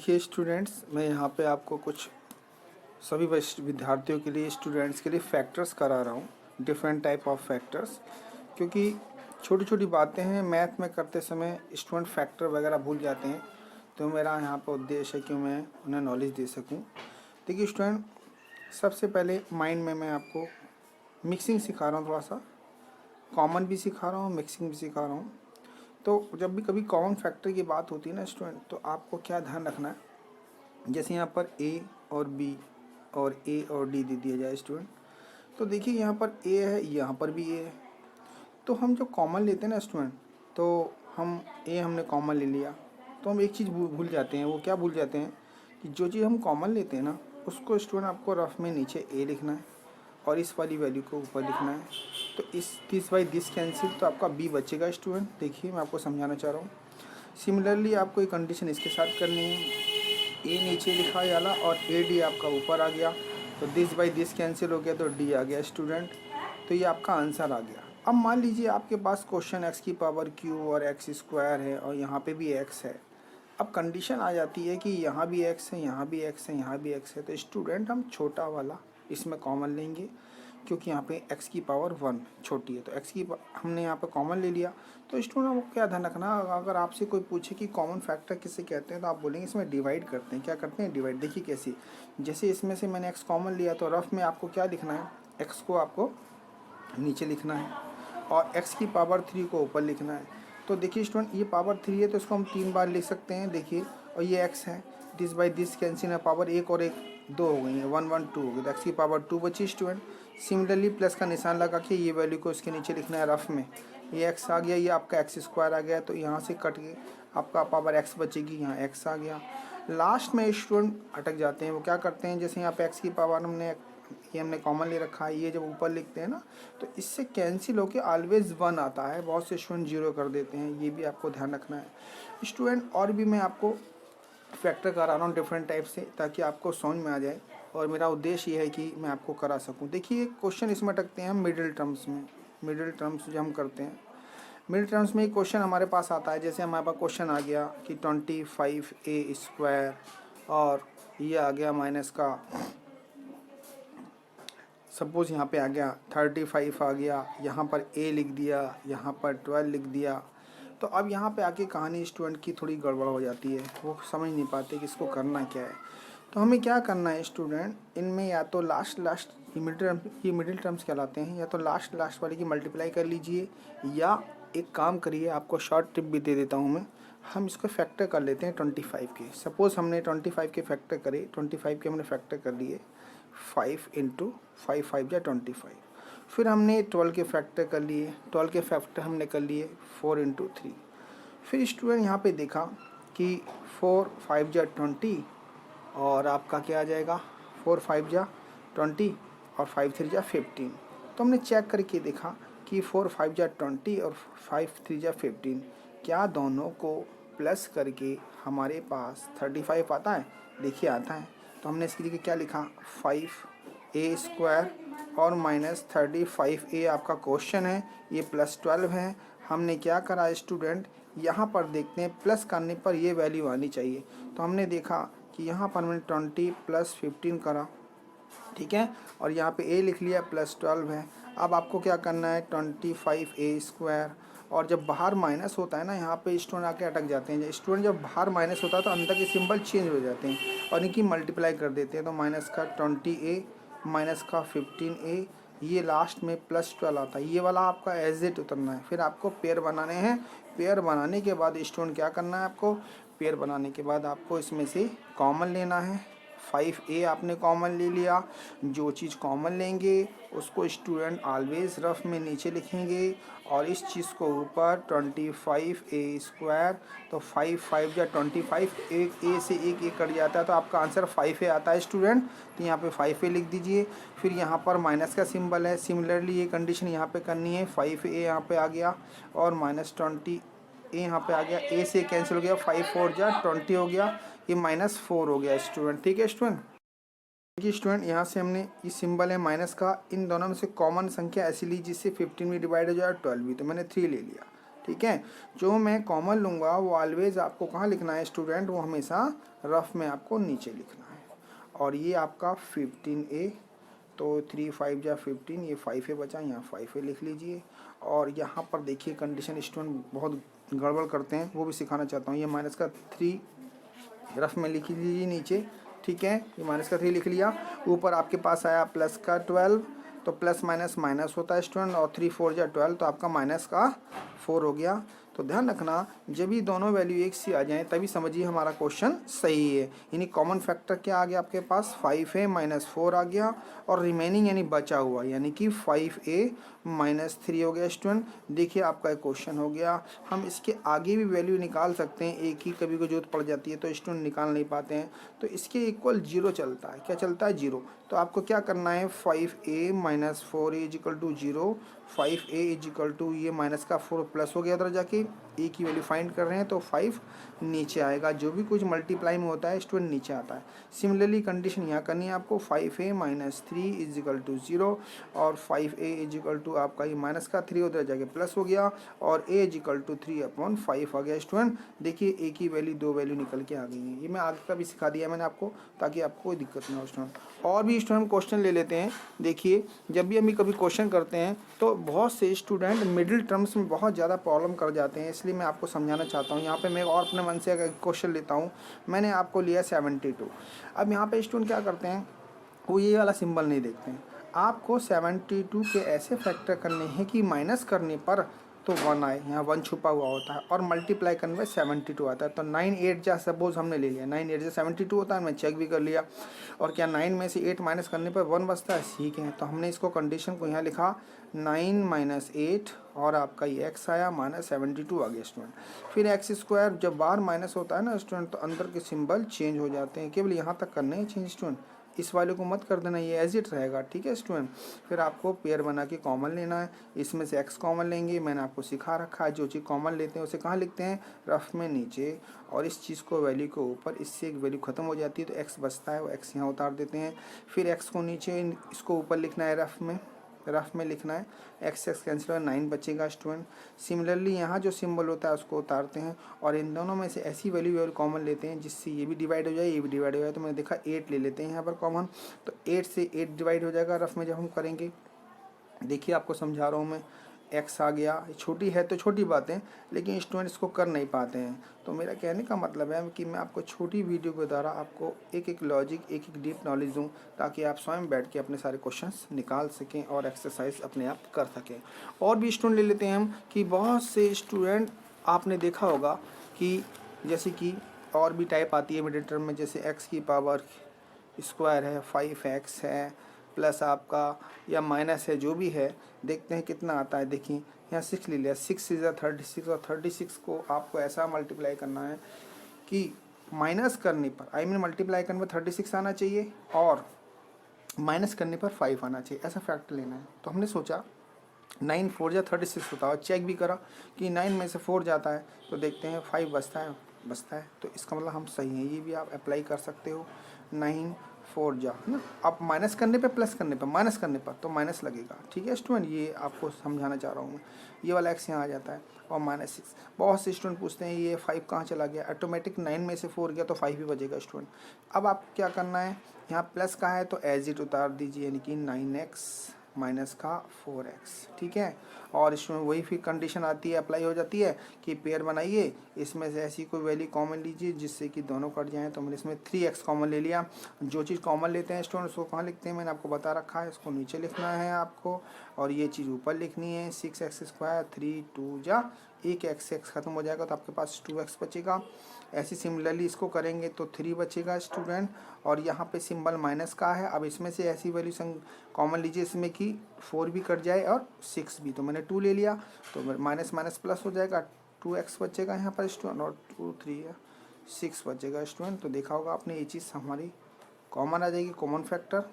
देखिए स्टूडेंट्स, मैं यहाँ पे आपको कुछ सभी विद्यार्थियों के लिए, स्टूडेंट्स के लिए फैक्टर्स करा रहा हूँ, डिफरेंट टाइप ऑफ फैक्टर्स। क्योंकि छोटी छोटी बातें हैं, मैथ में करते समय स्टूडेंट फैक्टर वगैरह भूल जाते हैं, तो मेरा यहाँ पर उद्देश्य है कि मैं उन्हें नॉलेज दे सकूँ। देखिए स्टूडेंट, सबसे पहले माइंड में मैं आपको मिक्सिंग सिखा रहा हूँ, थोड़ा सा कॉमन भी सिखा रहा हूँ, मिक्सिंग भी सिखा रहा हूँ। तो जब भी कभी कॉमन फैक्टर की बात होती है ना स्टूडेंट, तो आपको क्या ध्यान रखना है, जैसे यहाँ पर ए और बी और ए और डी दे दिया जाए स्टूडेंट, तो देखिए यहाँ पर ए है, यहाँ पर भी ए है। तो हम जो कॉमन लेते हैं ना स्टूडेंट, तो हम ए हमने कॉमन ले लिया, तो हम एक चीज़ भूल जाते हैं। वो क्या भूल जाते हैं कि जो चीज़ हम कॉमन लेते हैं ना, उसको स्टूडेंट आपको रफ में नीचे ए लिखना है और इस वाली वैल्यू को ऊपर लिखना है। तो इस दिस बाई दिस कैंसिल, तो आपका बी बचेगा स्टूडेंट। देखिए मैं आपको समझाना चाह रहा हूँ। सिमिलरली आपको एक कंडीशन इसके साथ करनी है, ए नीचे लिखा जाला और ए डी आपका ऊपर आ गया, तो दिस बाई दिस कैंसिल हो गया, तो डी आ गया स्टूडेंट। तो ये आपका आंसर आ गया। अब मान लीजिए आपके पास क्वेश्चन एक्स की पावर क्यू और एक्स स्क्वायर है और यहाँ पे भी एक्स है। अब कंडीशन आ जाती है कि यहाँ भी एक्स है, यहाँ भी एक्स है, यहाँ भी एक्स है, तो स्टूडेंट हम छोटा वाला इसमें कॉमन लेंगे, क्योंकि यहाँ पे x की पावर 1 छोटी है, तो x की हमने यहाँ पे कॉमन ले लिया। तो स्टूडेंट आपको क्या ध्यान रखना, अगर आपसे कोई पूछे कि कॉमन फैक्टर किसे कहते हैं, तो आप बोलेंगे इसमें डिवाइड करते हैं। क्या करते हैं? डिवाइड। देखिए कैसे, जैसे इसमें से मैंने x कॉमन लिया, तो रफ में आपको क्या लिखना है, x को आपको नीचे लिखना है और x की पावर 3 को ऊपर लिखना है। तो देखिए स्टूडेंट, ये पावर 3 है, तो इसको हम 3 बार लिख सकते हैं। देखिए, और ये x है, दिस बाई दिस कैंसिल है, पावर 1 और 1 2 हो गई है, 1 1 2 हो गई, तो x की पावर 2 बची स्टूडेंट। सिमिलरली प्लस का निशान लगा के ये वैल्यू को इसके नीचे लिखना है रफ में। ये x आ गया, ये आपका एक्स स्क्वायर आ गया, तो यहाँ से कट के आपका पावर x बचेगी, यहाँ x आ गया। लास्ट में स्टूडेंट अटक जाते हैं, वो क्या करते हैं, जैसे यहाँ पे x की पावर हमने कॉमन ले रखा है, ये जब ऊपर लिखते हैं ना, तो इससे कैंसिल होके ऑलवेज 1 आता है। बहुत से स्टूडेंट 0 कर देते हैं, ये भी आपको ध्यान रखना है स्टूडेंट। और भी मैं आपको फैक्टर करा रहा हूँ डिफरेंट टाइप से, ताकि आपको समझ में आ जाए, और मेरा उद्देश्य ये है कि मैं आपको करा सकूँ। देखिए क्वेश्चन इसमें अटकते हैं हम मिडिल टर्म्स में। मिडिल टर्म्स जो हम करते हैं, मिडिल टर्म्स में एक क्वेश्चन हमारे पास आता है। जैसे हमारे पास क्वेश्चन आ गया कि 25a² और ये आ गया माइनस का, सपोज़ यहाँ पे आ गया 35 आ गया, यहाँ पर a लिख दिया, यहाँ पर 12 लिख दिया। तो अब यहाँ पे आके कहानी स्टूडेंट की थोड़ी गड़बड़ हो जाती है, वो समझ नहीं पाते कि इसको करना क्या है। तो हमें क्या करना है स्टूडेंट, इनमें या तो लास्ट ये मिडिल टर्म्स कहलाते हैं, या तो लास्ट वाले की मल्टीप्लाई कर लीजिए, या एक काम करिए, आपको शॉर्ट टिप भी दे देता हूँ मैं। हम इसको फैक्टर कर लेते हैं 25 के। सपोज़ हमने 25 के फैक्टर करे, 25 के हमने फैक्टर कर लिए 5 इंटू 5 5 या 25। फिर हमने 12 के फैक्टर कर लिए, 12 के फैक्टर हमने कर लिए 4 इंटू 3। फिर स्टूडेंट यहाँ पे देखा कि 4 5 जा 20 और आपका क्या आ जाएगा, 4 5 जा 20 और 5 3 जा 15। तो हमने चेक करके देखा कि 4 5 जा 20 और 5 3 जा 15, क्या दोनों को प्लस करके हमारे पास 35 आता है? देखिए आता है। तो हमने इसके लिए क्या लिखा, 5a² और माइनस 35a आपका क्वेश्चन है, ये प्लस 12 है। हमने क्या करा स्टूडेंट, यहाँ पर देखते हैं प्लस करने पर ये वैल्यू आनी चाहिए। तो हमने देखा कि यहाँ पर हमने 20 + 15 करा, ठीक है, और यहाँ पे a लिख लिया, प्लस 12 है। अब आपको क्या करना है, 25a², और जब बाहर माइनस होता है ना, यहाँ पे स्टूडेंट आके अटक जाते हैं। स्टूडेंट जब बाहर माइनस होता है तो अंदर के सिंबल चेंज हो जाते हैं और इनकी मल्टीप्लाई कर देते हैं। तो माइनस का 20a माइनस का 15a, ये लास्ट में प्लस 12 आता है। ये वाला आपका एज इट उतरना है। फिर आपको पेयर बनाने हैं। पेयर बनाने के बाद स्टूडेंट क्या करना है, आपको पेयर बनाने के बाद आपको इसमें से कॉमन लेना है। 5a आपने कॉमन ले लिया। जो चीज़ कॉमन लेंगे उसको स्टूडेंट ऑलवेज रफ में नीचे लिखेंगे और इस चीज़ को ऊपर 25a²। तो 5 5 या 25, एक a से एक कट जाता है, तो आपका आंसर 5a आता है स्टूडेंट। तो यहाँ पे 5a लिख दीजिए। फिर यहाँ पर माइनस का सिंबल है, सिमिलरली ये कंडीशन यहाँ पे करनी है। 5a यहाँ पे आ गया और माइनस 20 ए यहाँ पे आ गया, ए से कैंसिल हो गया, 5 4 जा 20 हो गया, ये -4 हो गया स्टूडेंट। ठीक है स्टूडेंट, देखिए स्टूडेंट, यहाँ से हमने ये सिंबल है माइनस का, इन दोनों में से कॉमन संख्या ऐसी ली जिससे 15 भी डिवाइड हो जाए और 12 भी, तो मैंने 3 ले लिया। ठीक है। जो मैं कॉमन लूँगा वो ऑलवेज आपको कहाँ लिखना है स्टूडेंट, वो हमेशा रफ में आपको नीचे लिखना है। और ये आपका 15A, तो 3 5 जा 15, ये 5A बचा, यहाँ 5A लिख लीजिए। और यहाँ पर देखिए कंडीशन स्टूडेंट बहुत गड़बड़ करते हैं, वो भी सिखाना चाहता हूँ। ये माइनस का 3 रफ में लिख लीजिए नीचे, ठीक है। ये माइनस का 3 लिख लिया। ऊपर आपके पास आया प्लस का 12, तो प्लस माइनस माइनस होता है स्टूडेंट, और 3 4 जा 12, तो आपका माइनस का 4 हो गया। तो ध्यान रखना, जब भी दोनों वैल्यू एक सी आ जाए तभी समझिए हमारा क्वेश्चन सही है। यानी कॉमन फैक्टर क्या आ गया आपके पास, 5A माइनस 4 आ गया, और रिमेनिंग यानी बचा हुआ यानी कि 5A माइनस 3 हो गया स्टूडेंट। देखिए आपका क्वेश्चन हो गया। हम इसके आगे भी वैल्यू निकाल सकते हैं, एक ही कभी को जरूरत पड़ जाती है तो स्टूडेंट निकाल नहीं पाते हैं, तो इसके इक्वल 0 चलता है। क्या चलता है, 0। तो आपको क्या करना है, 5A minus 4A is equal to 0, 5A is equal to ये माइनस का 4 प्लस हो गया उधर जाके, ए की वैल्यू फाइंड कर रहे हैं तो 5 नीचे आएगा। जो भी कुछ मल्टीप्लाई में होता है स्टूडेंट नीचे आता है। सिमिलरली कंडीशन यहाँ करनी है आपको, 5A minus 3 is equal to 0, और 5A इज इक्वल टू आपका ये माइनस का 3 उधर जाके प्लस हो गया, और A इज इक्वल टू 3/5 आ गया स्टूडेंट। देखिए ए की वैल्यू 2 वैल्यू निकल के आ गई है। ये मैं आगे का भी सिखा दिया मैंने आपको, ताकि आपको कोई दिक्कत ना हो स्टूडेंट। और भी स्टूडेंट क्वेश्चन ले लेते हैं। देखिए जब भी हम कभी क्वेश्चन करते हैं तो बहुत से स्टूडेंट मिडिल टर्म्स में बहुत ज़्यादा प्रॉब्लम कर जाते हैं, इसलिए मैं आपको समझाना चाहता हूँ। यहाँ पे मैं और अपने मन से अगर क्वेश्चन लेता हूँ, मैंने आपको लिया 72। अब यहाँ पे स्टूडेंट क्या करते हैं, वो ये वाला सिंबल नहीं देखते हैं। आपको 72 के ऐसे फैक्टर करने हैं कि माइनस करने पर तो 1 आए, यहाँ 1 छुपा हुआ होता है, और मल्टीप्लाई करने पर 72 आता है। तो 9 8 जा सपोज हमने ले लिया, 9 8 जा 72 होता है, मैं चेक भी कर लिया। और क्या 9 में से 8 माइनस करने पर 1 बचता है, ठीक है। तो हमने इसको कंडीशन को यहाँ लिखा 9 माइनस 8, और आपका ये x आया माइनस 72 आ गया स्टूडेंट। फिर एक्स स्क्वायर, जब बार माइनस होता है ना स्टूडेंट, तो अंदर के सिंबल चेंज हो जाते हैं, केवल यहाँ तक करने हैं चेंज स्टूडेंट, इस वाले को मत कर देना, ये एज इट रहेगा, ठीक है स्टूडेंट। फिर आपको पेयर बना के कॉमन लेना है, इसमें से x कॉमन लेंगे, मैंने आपको सिखा रखा है। जो चीज़ कॉमन लेते हैं उसे कहाँ लिखते हैं, रफ में नीचे, और इस चीज़ को वैल्यू के ऊपर, इससे एक वैल्यू ख़त्म हो जाती है तो x बचता है, वो x यहाँ उतार देते हैं। फिर x को नीचे, इसको ऊपर लिखना है, रफ में लिखना है, x कैंसिल होगा, 9 बचेगा स्टूडेंट। सिमिलरली यहाँ जो सिंबल होता है उसको उतारते हैं, और इन दोनों में से ऐसी वैल्यू कॉमन लेते हैं जिससे ये भी डिवाइड हो जाए, ये भी डिवाइड हो जाए। तो मैंने देखा 8 ले लेते हैं यहाँ पर कॉमन, तो 8 से 8 डिवाइड हो जाएगा रफ में जब हम करेंगे। देखिए आपको समझा रहा हूँ मैं, x आ गया, छोटी है तो छोटी बातें, लेकिन स्टूडेंट इसको कर नहीं पाते हैं। तो मेरा कहने का मतलब है कि मैं आपको छोटी वीडियो के द्वारा आपको एक एक लॉजिक, एक एक डीप नॉलेज दूं, ताकि आप स्वयं बैठ के अपने सारे क्वेश्चंस निकाल सकें और एक्सरसाइज अपने आप कर सकें। और भी स्टूडेंट ले लेते हैं हम, कि बहुत से स्टूडेंट आपने देखा होगा कि जैसे कि और भी टाइप आती है मिडिल टर्म में, जैसे x की पावर स्क्वायर है, 5x है, प्लस आपका या माइनस है, जो भी है, देखते हैं कितना आता है। देखिए यहाँ 6 ले लिया, 6 इज़ 36, और 36 को आपको ऐसा मल्टीप्लाई करना है कि माइनस करने पर, मल्टीप्लाई करने पर 36 आना चाहिए, और माइनस करने पर 5 आना चाहिए, ऐसा फैक्टर लेना है। तो हमने सोचा 9 4 जा 36 होता है, और चेक भी करा कि 9 में से 4 जाता है, तो देखते हैं 5 बचता है, तो इसका मतलब हम सही हैं। ये भी आप अप्लाई कर सकते हो, 9 4 जा, है ना। आप माइनस करने पे, प्लस करने पे, माइनस करने पर तो माइनस लगेगा, ठीक है स्टूडेंट। ये आपको समझाना चाह रहा हूँ मैं। ये वाला x यहाँ आ जाता है, और -6। बहुत से स्टूडेंट पूछते हैं ये 5 कहाँ चला गया, ऑटोमेटिक 9 में से 4 गया तो 5 भी बचेगा स्टूडेंट। अब आप क्या करना है, यहाँ प्लस का है तो एज इट उतार दीजिए, यानी कि 9x माइनस का 4x, ठीक है। और इसमें वही फिर कंडीशन आती है, अप्लाई हो जाती है कि पेयर बनाइए, इसमें से ऐसी कोई वैल्यू कॉमन लीजिए जिससे कि दोनों कट जाएं। तो मैंने इसमें 3x कॉमन ले लिया। जो चीज़ कॉमन लेते हैं स्टूडेंट्स उसको कहाँ लिखते हैं, मैंने आपको बता रखा है, इसको नीचे लिखना है आपको, और ये चीज़ ऊपर लिखनी है। 6x स्क्वायर, 3 2 जा, एक x खत्म हो जाएगा तो आपके पास 2x बचेगा। ऐसे सिमिलरली इसको करेंगे तो 3 बचेगा स्टूडेंट, और यहाँ पे सिंबल माइनस का है। अब इसमें से ऐसी वैल्यू कॉमन लीजिए इसमें कि 4 भी कट जाए और 6 भी, तो मैंने 2 ले लिया, तो माइनस माइनस प्लस हो जाएगा, 2x बचेगा यहाँ पर स्टूडेंट, और 2 3 6 बचेगा स्टूडेंट। तो देखा होगा आपने, ये चीज़ हमारी कॉमन आ जाएगी, common factor.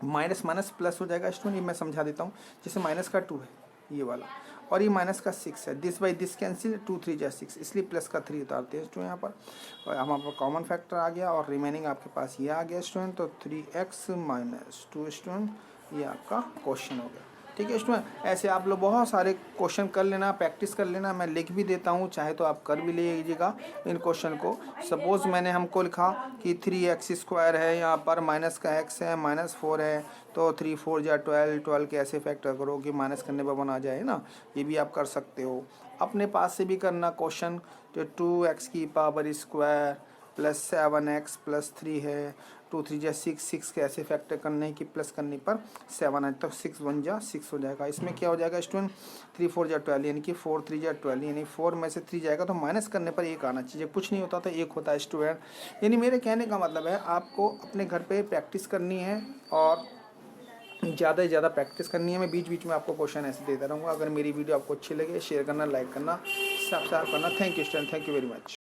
Minus minus plus हो जाएगा स्टूडेंट, ये मैं समझा देता हूँ। जैसे माइनस का 2 है ये वाला, और ये माइनस का 6 है, दिस बाई दिस कैंसिल, 2 3 जा 6, इसलिए प्लस का 3 उतारते हैं स्टूडेंट यहाँ पर, और हमारे पास कॉमन फैक्टर आ गया, और रिमेनिंग आपके पास ये आ गया स्टूडेंट। तो 3x माइनस 2 स्टूडेंट, ये आपका क्वेश्चन हो गया, ठीक है स्टूडेंट। ऐसे आप लोग बहुत सारे क्वेश्चन कर लेना, प्रैक्टिस कर लेना, मैं लिख भी देता हूँ, चाहे तो आप कर भी लीजिएगा इन क्वेश्चन को। सपोज मैंने हमको लिखा कि 3x² है, यहाँ पर माइनस का x है, -4 है, तो 3 4 जा 12, 12 के ऐसे फैक्टर करो कि माइनस करने पर 1 आ जाए ना, ये भी आप कर सकते हो। अपने पास से भी करना क्वेश्चन, तो 2x² प्लस 7x प्लस 3 है, 2 3 जा 6, 6 के ऐसे फैक्टर करने की प्लस करने पर 7 है, तो 6 1 जा 6 हो जाएगा। इसमें क्या हो जाएगा स्टूडेंट, 3 4 जा 12 यानी कि 4 3 जा 12, यानी 4 में से 3 जाएगा तो माइनस करने पर 1 आना चाहिए, कुछ नहीं होता तो 1 होता है स्टूडेंट। यानी मेरे कहने का मतलब है आपको अपने घर पे प्रैक्टिस करनी है और ज़्यादा से ज़्यादा प्रैक्टिस करनी है। मैं बीच बीच में आपको क्वेश्चन ऐसे देता रहूँगा। अगर मेरी वीडियो आपको अच्छी लगे शेयर करना, लाइक करना, सब्सक्राइब करना। Thank you student, thank you very much.